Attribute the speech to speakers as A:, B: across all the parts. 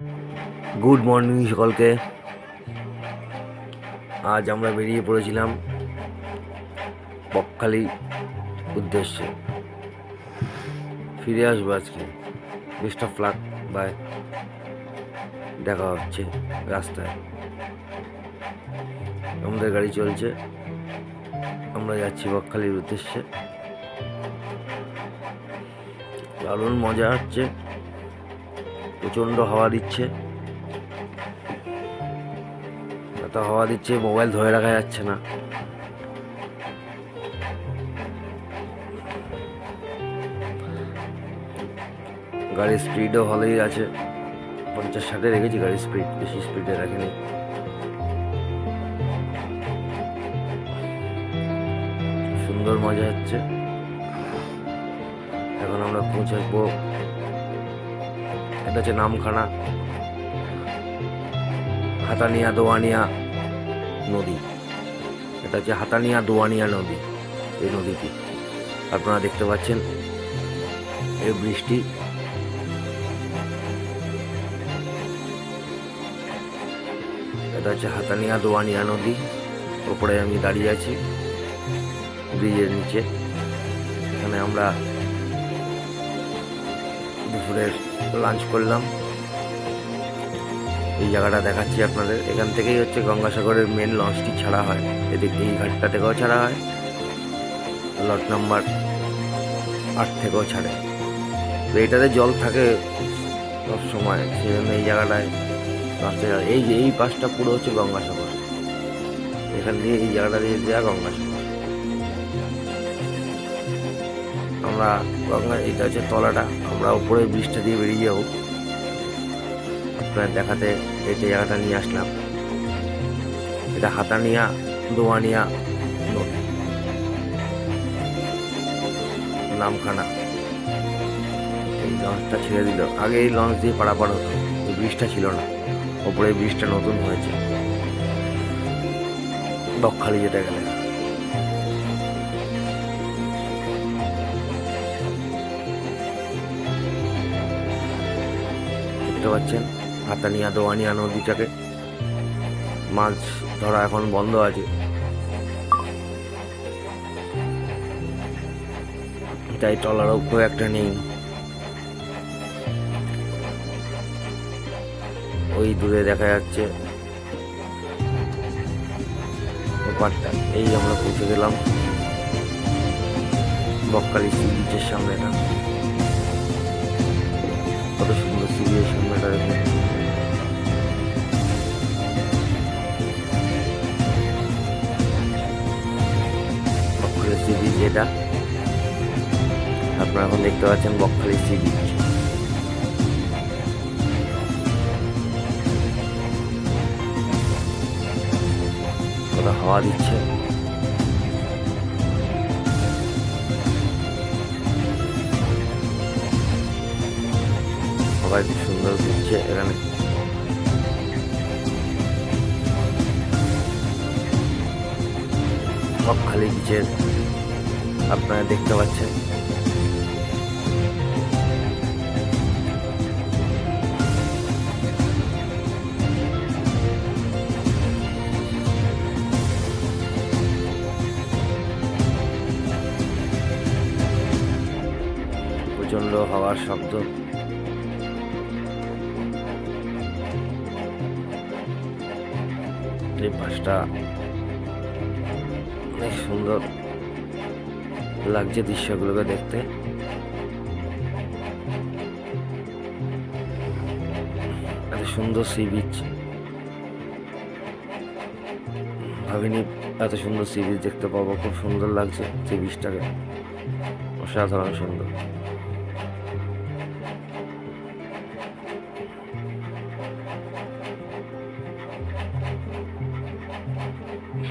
A: Good morning সকলকে। আজ আমরা বেরিয়ে পড়েছিলাম বকখালি উদ্দেশ্যে। ফিরে আসবো আজকে। Best of luck, bye. দেখা হচ্ছে রাস্তায়। আমাদের গাড়ি চলছে, আমরা যাচ্ছি বকখালির উদ্দেশ্যে। দারুণ মজা হচ্ছে, প্রচণ্ড হাওয়া দিচ্ছে। এত হাওয়া দিচ্ছে মোবাইল ধরে রাখা যাচ্ছে না। গাড়ির স্পিডও ভালোই আছে, 50-60 রেখেছি গাড়ির স্পিড, বেশি স্পিডে রাখিনি। সুন্দর মজা হচ্ছে। এখন আমরা পৌঁছাবো, এটা হচ্ছে নামখানা হাতানিয়া দোয়ানিয়া নদী। এটা হচ্ছে হাতানিয়া দোয়ানিয়া নদী। এই নদীটি আপনারা দেখতে পাচ্ছেন, এই বৃষ্টি। এটা হচ্ছে হাতানিয়া দোয়ানিয়া নদী। ওপরে আমি দাঁড়িয়ে আছি ব্রিজের নিচে। এখানে আমরা দুপুরের লাঞ্চ করলাম। এই জায়গাটা দেখাচ্ছি আপনাদের। এখান থেকেই হচ্ছে গঙ্গাসাগরের মেন লঞ্চটি ছাড়া হয়। এদিকে এই ঘাটটা থেকেও ছাড়া হয়, লট নাম্বার 8 থেকেও ছাড়ে। তো এটাতে জল থাকে সব সময়, সেই জন্য এই জায়গাটায় এই পাশটা পুরো হচ্ছে গঙ্গাসাগর। এখান দিয়ে এই জায়গাটা দিয়ে দেওয়া গঙ্গাসাগর। আমরা এটা হচ্ছে তলাটা, আমরা উপরে ব্রিজটা দিয়ে বেরিয়ে যাবো। আপনার দেখাতে এই জায়গাটা নিয়ে আসলাম। এটা হাতানিয়া দোয়ানিয়া নদী, নামখানা। এই লঞ্চটা ছেড়ে দিল। আগে এই লঞ্চ দিয়ে পারাপার হতো, এই ব্রিজটা ছিল না। ওপরে ব্রিজটা নতুন হয়েছে বকখালি যেতে গেলে। দেখতে পাচ্ছেন হাতানিয়া দোয়ানিয়া নদীটাকে। মাছ ধরা এখন বন্ধ আছে। তাই ট্রলারও খুব একটা নেই। ওই দূরে দেখা যাচ্ছে ওপারটা। এই আমরা পৌঁছে গেলাম বকখালি সি বিচের সামনেটা। কত সুন্দর সি বিচের সামনেটা দেখুন। বকখালি সি বিচ এটা আপনারা এখন দেখতে পাচ্ছেন, বকখালি সি বিচ। কত হাওয়া দিচ্ছে। সবাই খুব সুন্দর দিচ্ছে এখানে। বকখালি বিচের আপনারা দেখতে পাচ্ছেন। প্রচন্ড হাওয়ার শব্দ। এই পাশটা অনেক সুন্দর লাগছে দৃশ্যগুলোকে দেখতে। এত সুন্দর সি বিচ, ভাবিনি এত সুন্দর সি বিচ দেখতে পাবো। খুব সুন্দর লাগছে সি বিচটাকে, অসাধারণ সুন্দর।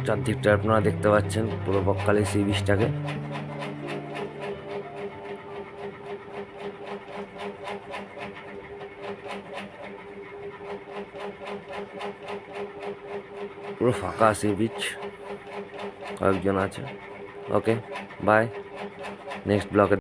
A: চারদিকটা আপনারা দেখতে পাচ্ছেন পুরো বকখালি সি বিচটাকে। পুরো ফাঁকা সি বিচ, কয়েকজন আছে। ওকে, বাই। নেক্সট ব্লগে